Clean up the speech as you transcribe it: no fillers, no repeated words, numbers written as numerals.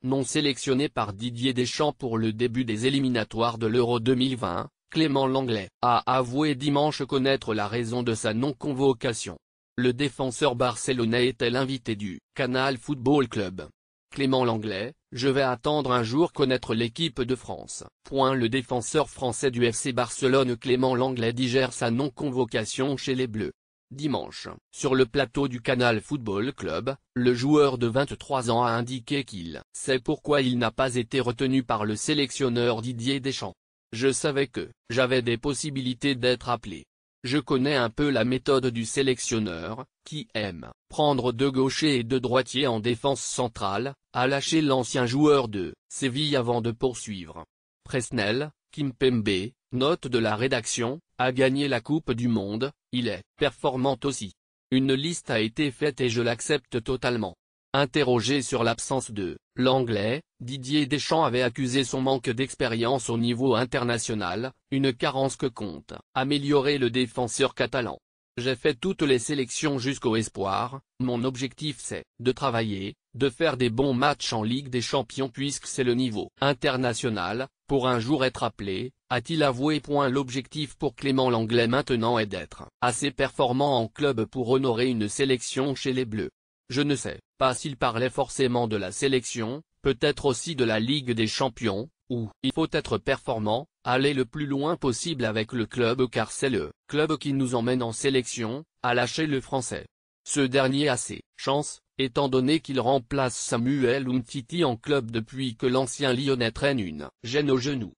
Non sélectionné par Didier Deschamps pour le début des éliminatoires de l'Euro 2020, Clément Lenglet a avoué dimanche connaître la raison de sa non-convocation. Le défenseur barcelonais était l'invité du Canal Football Club. Clément Lenglet: je vais attendre un jour connaître l'équipe de France. Le défenseur français du FC Barcelone Clément Lenglet digère sa non-convocation chez les Bleus. Dimanche, sur le plateau du Canal Football Club, le joueur de 23 ans a indiqué qu'il sait pourquoi il n'a pas été retenu par le sélectionneur Didier Deschamps. Je savais que j'avais des possibilités d'être appelé. Je connais un peu la méthode du sélectionneur, qui aime prendre deux gauchers et deux droitiers en défense centrale, a lâché l'ancien joueur de Séville avant de poursuivre. Presnel Kimpembe, note de la rédaction, a gagné la Coupe du Monde, il est performant aussi. Une liste a été faite et je l'accepte totalement. Interrogé sur l'absence de Lenglet, Didier Deschamps avait accusé son manque d'expérience au niveau international, une carence que compte améliorer le défenseur catalan. J'ai fait toutes les sélections jusqu'au espoir, mon objectif c'est de travailler, de faire des bons matchs en Ligue des Champions puisque c'est le niveau international, pour un jour être appelé, a-t-il avoué. L'objectif pour Clément Lenglet maintenant est d'être assez performant en club pour honorer une sélection chez les Bleus. Je ne sais pas s'il parlait forcément de la sélection, peut-être aussi de la Ligue des Champions, où il faut être performant, aller le plus loin possible avec le club car c'est le club qui nous emmène en sélection, a lâché le Français. Ce dernier a ses chances, étant donné qu'il remplace Samuel Umtiti en club depuis que l'ancien Lyonnais traîne une gêne au genou.